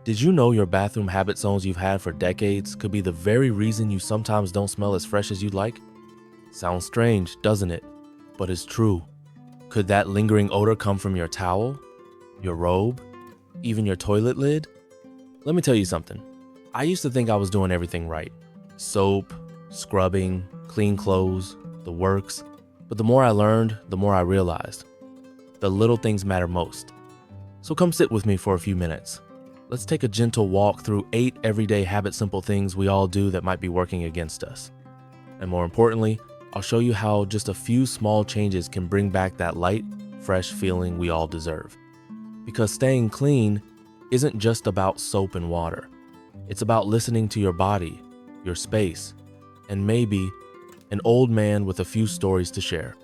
Did you know your bathroom habit zones you've had for decades could be the very reason you sometimes don't smell as fresh as you'd like? Sounds strange, doesn't it? But it's true. Could that lingering odor come from your towel, your robe, even your toilet lid? Let me tell you something. I used to think I was doing everything right. Soap, scrubbing, clean clothes, the works. But the more I learned, the more I realized. The little things matter most. So come sit with me for a few minutes. Let's take a gentle walk through 8 everyday habit simple things we all do that might be working against us. And more importantly, I'll show you how just a few small changes can bring back that light, fresh feeling we all deserve. Because staying clean isn't just about soap and water. It's about listening to your body, your space, and maybe an old man with a few stories to share.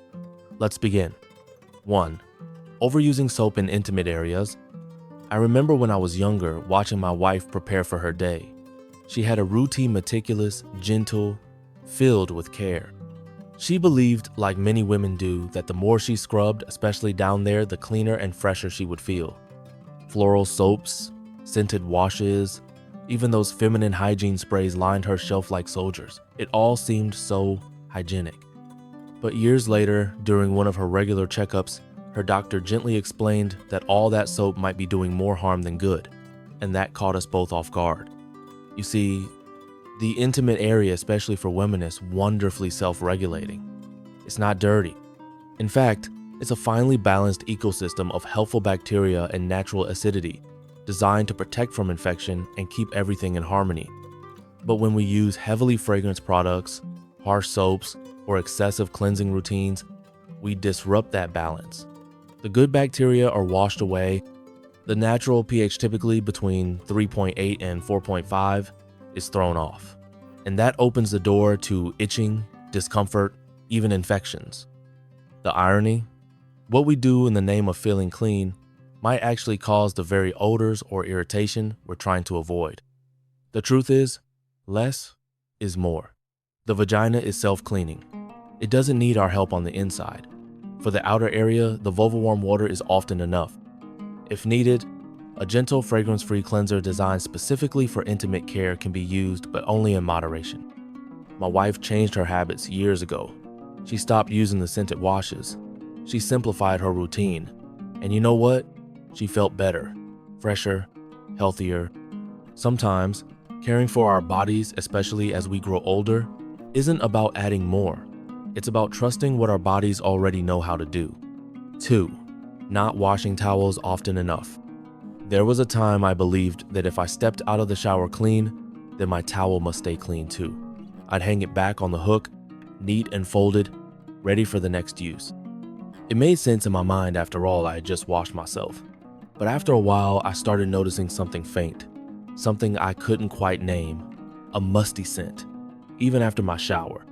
Let's begin. 1. Overusing soap in intimate areas. I remember when I was younger watching my wife prepare for her day. She had a routine meticulous, gentle, filled with care. She believed, like many women do, that the more she scrubbed, especially down there, the cleaner and fresher she would feel. Floral soaps, scented washes, even those feminine hygiene sprays lined her shelf like soldiers. It all seemed so hygienic. But years later, during one of her regular checkups, her doctor gently explained that all that soap might be doing more harm than good, and that caught us both off guard. You see, the intimate area, especially for women, is wonderfully self-regulating. It's not dirty. In fact, it's a finely balanced ecosystem of helpful bacteria and natural acidity, designed to protect from infection and keep everything in harmony. But when we use heavily fragranced products, harsh soaps, or excessive cleansing routines, we disrupt that balance. The good bacteria are washed away. The natural pH, typically between 3.8 and 4.5, is thrown off. And that opens the door to itching, discomfort, even infections. The irony? What we do in the name of feeling clean might actually cause the very odors or irritation we're trying to avoid. The truth is, less is more. The vagina is self-cleaning. It doesn't need our help on the inside. For the outer area, the vulva warm water is often enough. If needed, a gentle fragrance-free cleanser designed specifically for intimate care can be used, but only in moderation. My wife changed her habits years ago. She stopped using the scented washes. She simplified her routine. And you know what? She felt better, fresher, healthier. Sometimes, caring for our bodies, especially as we grow older, isn't about adding more. It's about trusting what our bodies already know how to do. 2. Not washing towels often enough. There was a time I believed that if I stepped out of the shower clean, then my towel must stay clean too. I'd hang it back on the hook, neat and folded, ready for the next use. It made sense in my mind after all I had just washed myself. But after a while, I started noticing something faint, something I couldn't quite name, a musty scent, even after my shower.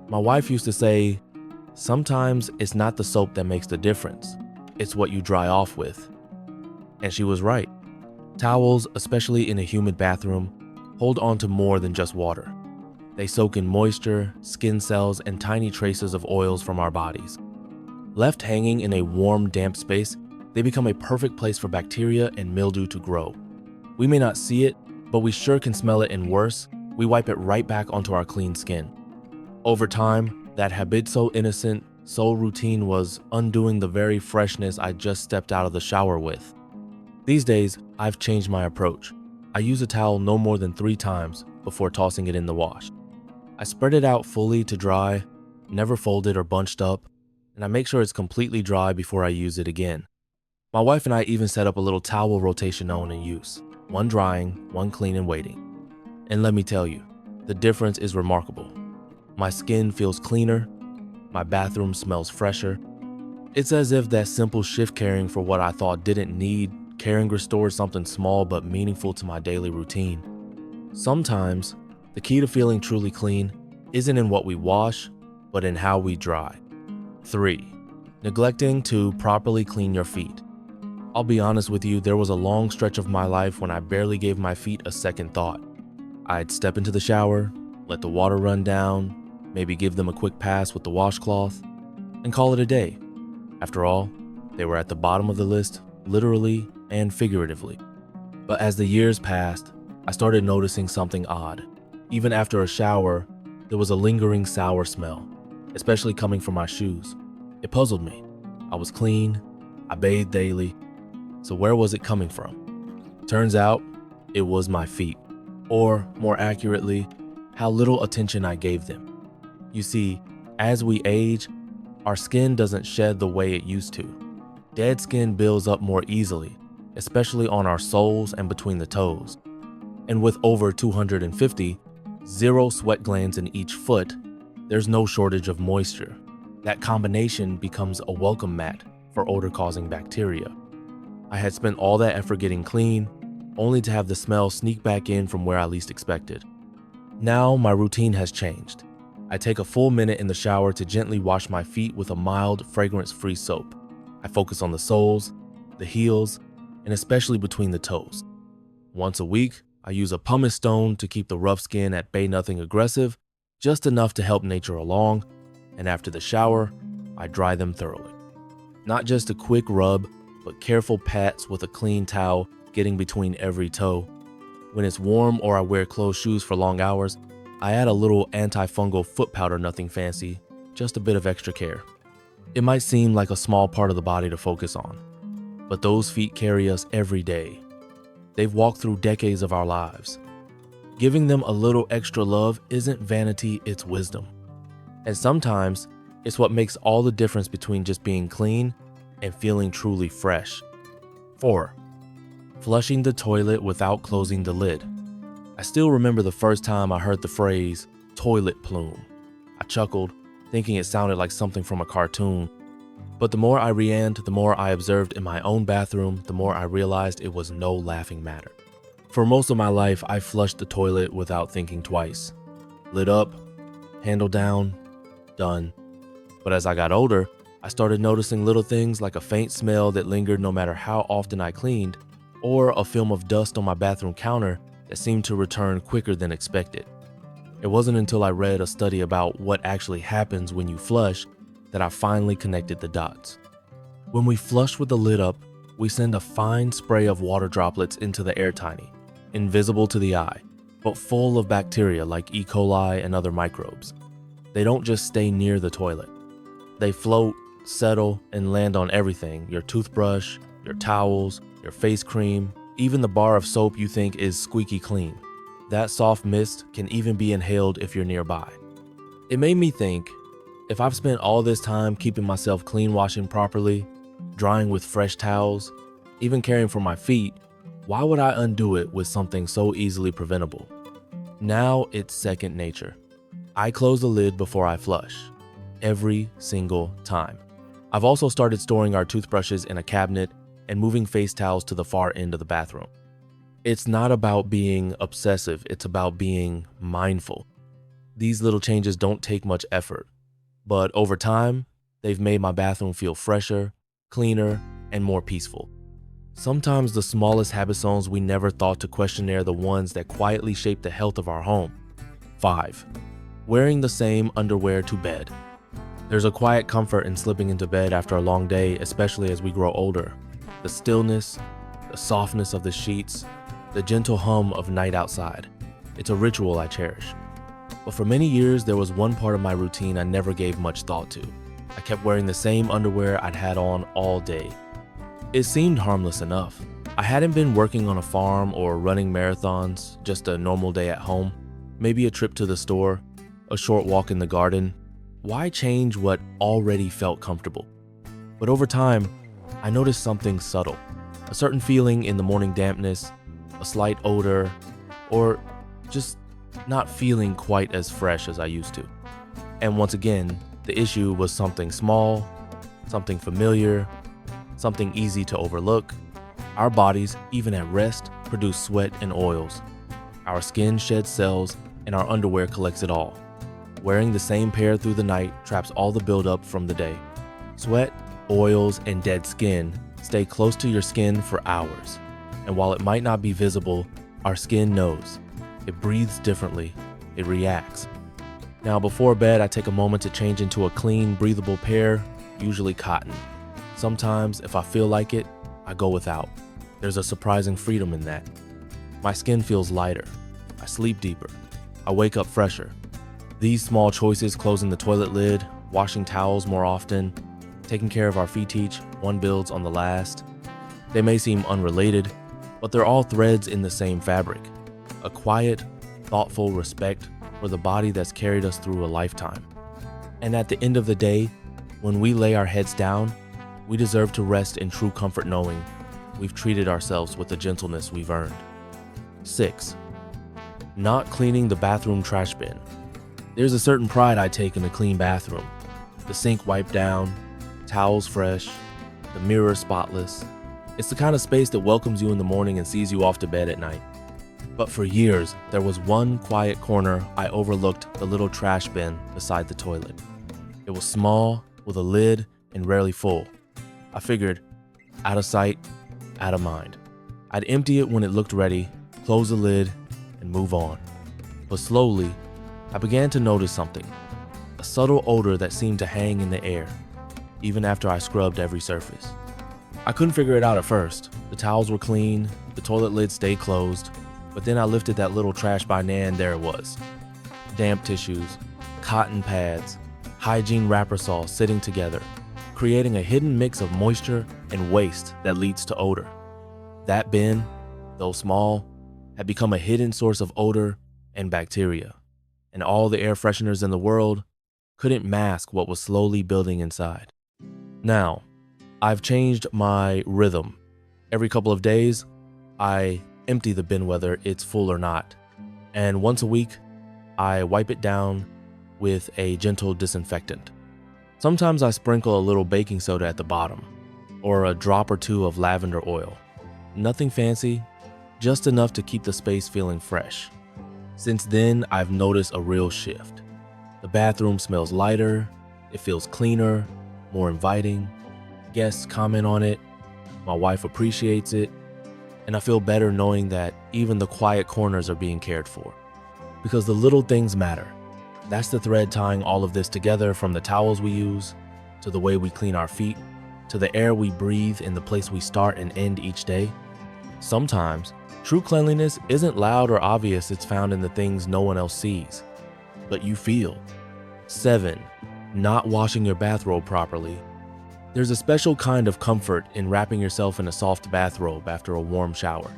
My wife used to say, sometimes it's not the soap that makes the difference, it's what you dry off with. And she was right. Towels, especially in a humid bathroom, hold on to more than just water. They soak in moisture, skin cells, and tiny traces of oils from our bodies. Left hanging in a warm, damp space, they become a perfect place for bacteria and mildew to grow. We may not see it, but we sure can smell it, and worse, we wipe it right back onto our clean skin. Over time, that habit so innocent, so routine was undoing the very freshness I just stepped out of the shower with. These days, I've changed my approach. I use a towel no more than 3 times before tossing it in the wash. I spread it out fully to dry, never fold it or bunched up, and I make sure it's completely dry before I use it again. My wife and I even set up a little towel rotation on in use, one drying, one clean and waiting. And let me tell you, the difference is remarkable. My skin feels cleaner, my bathroom smells fresher. It's as if that simple shift caring for what I thought didn't need caring restored something small but meaningful to my daily routine. Sometimes, the key to feeling truly clean isn't in what we wash, but in how we dry. 3. Neglecting to properly clean your feet. I'll be honest with you, there was a long stretch of my life when I barely gave my feet a second thought. I'd step into the shower, let the water run down, maybe give them a quick pass with the washcloth, and call it a day. After all, they were at the bottom of the list, literally and figuratively. But as the years passed, I started noticing something odd. Even after a shower, there was a lingering sour smell, especially coming from my shoes. It puzzled me. I was clean, I bathed daily, so where was it coming from? Turns out, it was my feet, or more accurately, how little attention I gave them. You see, as we age, our skin doesn't shed the way it used to. Dead skin builds up more easily, especially on our soles and between the toes. And with over 250, 0 sweat glands in each foot, there's no shortage of moisture. That combination becomes a welcome mat for odor-causing bacteria. I had spent all that effort getting clean, only to have the smell sneak back in from where I least expected. Now my routine has changed. I take a full minute in the shower to gently wash my feet with a mild, fragrance-free soap. I focus on the soles, the heels, and especially between the toes. Once a week, I use a pumice stone to keep the rough skin at bay, nothing aggressive, just enough to help nature along, and after the shower, I dry them thoroughly. Not just a quick rub, but careful pats with a clean towel getting between every toe. When it's warm or I wear closed shoes for long hours, I add a little antifungal foot powder, nothing fancy, just a bit of extra care. It might seem like a small part of the body to focus on, but those feet carry us every day. They've walked through decades of our lives. Giving them a little extra love isn't vanity, it's wisdom. And sometimes, it's what makes all the difference between just being clean and feeling truly fresh. 4. Flushing the toilet without closing the lid. I still remember the first time I heard the phrase, toilet plume. I chuckled, thinking it sounded like something from a cartoon. But the more I reanned, the more I observed in my own bathroom, the more I realized it was no laughing matter. For most of my life, I flushed the toilet without thinking twice. Lid up, handle down, done. But as I got older, I started noticing little things like a faint smell that lingered no matter how often I cleaned, or a film of dust on my bathroom counter that seemed to return quicker than expected. It wasn't until I read a study about what actually happens when you flush that I finally connected the dots. When we flush with the lid up, we send a fine spray of water droplets into the air tiny, invisible to the eye, but full of bacteria like E. coli and other microbes. They don't just stay near the toilet. They float, settle, and land on everything: your toothbrush, your towels, your face cream, even the bar of soap you think is squeaky clean. That soft mist can even be inhaled if you're nearby. It made me think, if I've spent all this time keeping myself clean, washing properly, drying with fresh towels, even caring for my feet, why would I undo it with something so easily preventable? Now it's second nature. I close the lid before I flush, every single time. I've also started storing our toothbrushes in a cabinet and moving face towels to the far end of the bathroom. It's not about being obsessive, it's about being mindful. These little changes don't take much effort, but over time, they've made my bathroom feel fresher, cleaner, and more peaceful. Sometimes the smallest habit zones we never thought to question are the ones that quietly shape the health of our home. 5. Wearing the same underwear to bed. There's a quiet comfort in slipping into bed after a long day, especially as we grow older. The stillness, the softness of the sheets, the gentle hum of night outside. It's a ritual I cherish. But for many years, there was one part of my routine I never gave much thought to. I kept wearing the same underwear I'd had on all day. It seemed harmless enough. I hadn't been working on a farm or running marathons, just a normal day at home, maybe a trip to the store, a short walk in the garden. Why change what already felt comfortable? But over time, I noticed something subtle, a certain feeling in the morning dampness, a slight odor, or just not feeling quite as fresh as I used to. And once again, the issue was something small, something familiar, something easy to overlook. Our bodies, even at rest, produce sweat and oils. Our skin sheds cells, and our underwear collects it all. Wearing the same pair through the night traps all the buildup from the day. Sweat, oils, and dead skin stay close to your skin for hours. And while it might not be visible, our skin knows. It breathes differently. It reacts. Now, before bed, I take a moment to change into a clean, breathable pair, usually cotton. Sometimes, if I feel like it, I go without. There's a surprising freedom in that. My skin feels lighter. I sleep deeper. I wake up fresher. These small choices, closing the toilet lid, washing towels more often, taking care of our feet each, one builds on the last. They may seem unrelated, but they're all threads in the same fabric. A quiet, thoughtful respect for the body that's carried us through a lifetime. And at the end of the day, when we lay our heads down, we deserve to rest in true comfort knowing we've treated ourselves with the gentleness we've earned. 6. Not cleaning the bathroom trash bin. There's a certain pride I take in a clean bathroom. The sink wiped down, towels fresh, the mirror spotless. It's the kind of space that welcomes you in the morning and sees you off to bed at night. But for years, there was one quiet corner I overlooked, the little trash bin beside the toilet. It was small, with a lid, and rarely full. I figured, out of sight, out of mind. I'd empty it when it looked ready, close the lid, and move on. But slowly, I began to notice something. A subtle odor that seemed to hang in the air, even after I scrubbed every surface. I couldn't figure it out at first. The towels were clean, the toilet lid stayed closed, but then I lifted that little trash by and there it was. Damp tissues, cotton pads, Hygiene wrapper saws sitting together, creating a hidden mix of moisture and waste that leads to odor. That bin, though small, had become a hidden source of odor and bacteria, and all the air fresheners in the world couldn't mask what was slowly building inside. Now, I've changed my rhythm. Every couple of days, I empty the bin whether it's full or not, and once a week, I wipe it down with a gentle disinfectant. Sometimes I sprinkle a little baking soda at the bottom, or a drop or two of lavender oil. Nothing fancy, just enough to keep the space feeling fresh. Since then, I've noticed a real shift. The bathroom smells lighter, it feels cleaner, more inviting. Guests comment on it, my wife appreciates it, and I feel better knowing that even the quiet corners are being cared for. Because the little things matter. That's the thread tying all of this together, from the towels we use, to the way we clean our feet, to the air we breathe in the place we start and end each day. Sometimes, true cleanliness isn't loud or obvious. It's found in the things no one else sees, but you feel. 7. Not washing your bathrobe properly. There's a special kind of comfort in wrapping yourself in a soft bathrobe after a warm shower.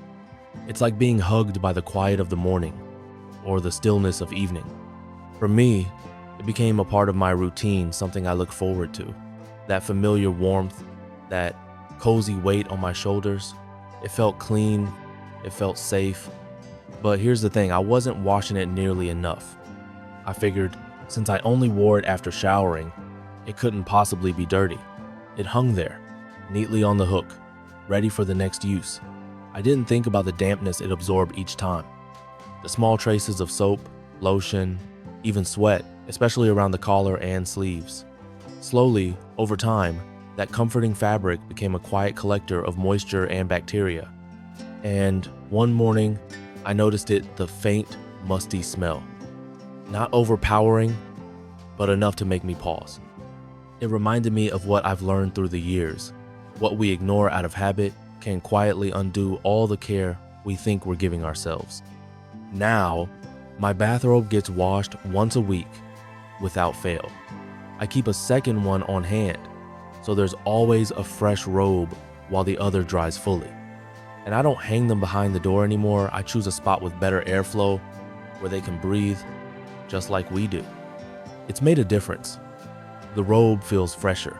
It's like being hugged by the quiet of the morning or the stillness of evening. For me, it became a part of my routine, something I look forward to. That familiar warmth, that cozy weight on my shoulders. It felt clean, it felt safe. But here's the thing, I wasn't washing it nearly enough. I figured, since I only wore it after showering, it couldn't possibly be dirty. It hung there, neatly on the hook, ready for the next use. I didn't think about the dampness it absorbed each time. The small traces of soap, lotion, even sweat, especially around the collar and sleeves. Slowly, over time, that comforting fabric became a quiet collector of moisture and bacteria. And one morning, I noticed the faint, musty smell. Not overpowering, but enough to make me pause. It reminded me of what I've learned through the years. What we ignore out of habit can quietly undo all the care we think we're giving ourselves. Now, my bathrobe gets washed once a week, without fail. I keep a second one on hand, so there's always a fresh robe while the other dries fully. And I don't hang them behind the door anymore. I choose a spot with better airflow where they can breathe, just like we do. It's made a difference. The robe feels fresher.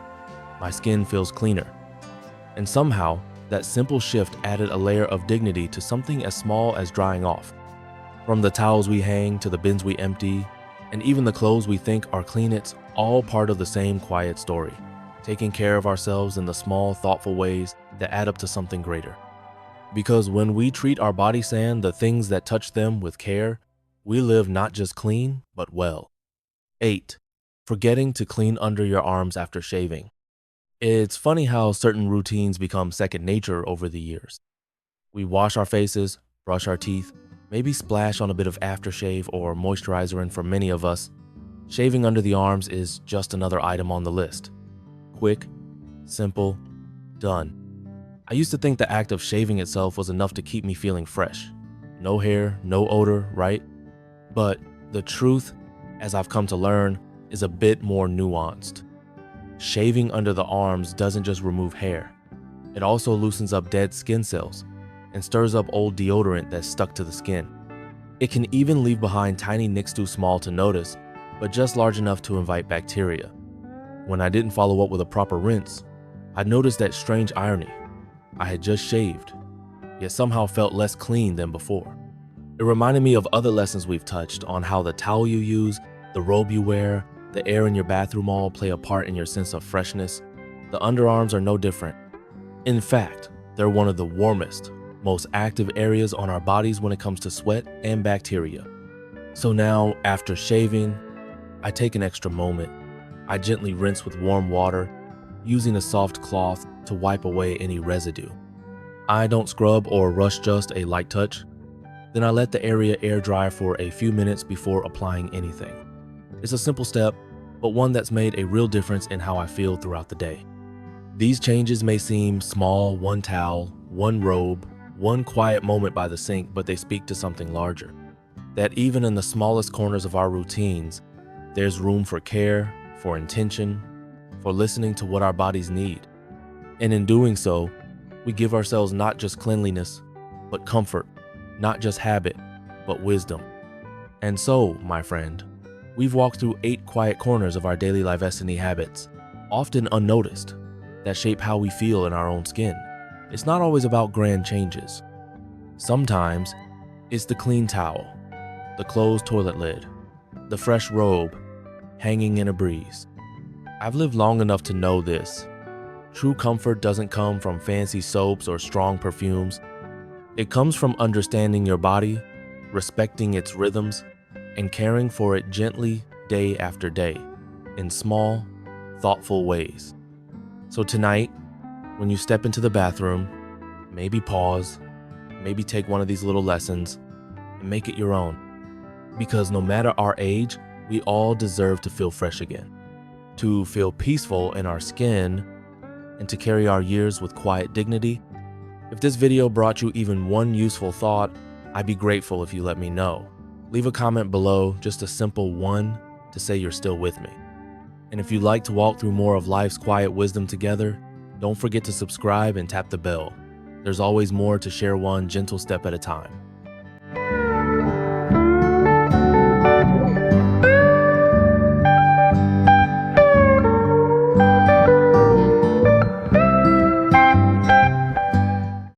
My skin feels cleaner. And somehow, that simple shift added a layer of dignity to something as small as drying off. From the towels we hang to the bins we empty, and even the clothes we think are clean, it's all part of the same quiet story. Taking care of ourselves in the small, thoughtful ways that add up to something greater. Because when we treat our body sand, the things that touch them, with care, we live not just clean, but well. 8. Forgetting to clean under your arms after shaving. It's funny how certain routines become second nature over the years. We wash our faces, brush our teeth, maybe splash on a bit of aftershave or moisturizer, and for many of us, shaving under the arms is just another item on the list. Quick, simple, done. I used to think the act of shaving itself was enough to keep me feeling fresh. No hair, no odor, right? But the truth, as I've come to learn, is a bit more nuanced. Shaving under the arms doesn't just remove hair. It also loosens up dead skin cells and stirs up old deodorant that's stuck to the skin. It can even leave behind tiny nicks too small to notice, but just large enough to invite bacteria. When I didn't follow up with a proper rinse, I noticed that strange irony. I had just shaved, yet somehow felt less clean than before. It reminded me of other lessons we've touched on how the towel you use, the robe you wear, the air in your bathroom all play a part in your sense of freshness. The underarms are no different. In fact, they're one of the warmest, most active areas on our bodies when it comes to sweat and bacteria. So now, after shaving, I take an extra moment. I gently rinse with warm water, using a soft cloth to wipe away any residue. I don't scrub or rush, just a light touch. Then I let the area air dry for a few minutes before applying anything. It's a simple step, but one that's made a real difference in how I feel throughout the day. These changes may seem small, one towel, one robe, one quiet moment by the sink, but they speak to something larger. That even in the smallest corners of our routines, there's room for care, for intention, for listening to what our bodies need. And in doing so, we give ourselves not just cleanliness, but comfort, not just habit, but wisdom. And so, my friend, we've walked through 8 quiet corners of our daily livesceny habits, often unnoticed, that shape how we feel in our own skin. It's not always about grand changes. Sometimes, it's the clean towel, the closed toilet lid, the fresh robe, hanging in a breeze. I've lived long enough to know this. True comfort doesn't come from fancy soaps or strong perfumes. It comes from understanding your body, respecting its rhythms, and caring for it gently day after day, in small, thoughtful ways. So tonight, when you step into the bathroom, maybe pause, maybe take one of these little lessons, and make it your own. Because no matter our age, we all deserve to feel fresh again, to feel peaceful in our skin, and to carry our years with quiet dignity. If this video brought you even one useful thought, I'd be grateful if you let me know. Leave a comment below, just a simple one, to say you're still with me. And if you'd like to walk through more of life's quiet wisdom together, don't forget to subscribe and tap the bell. There's always more to share, one gentle step at a time.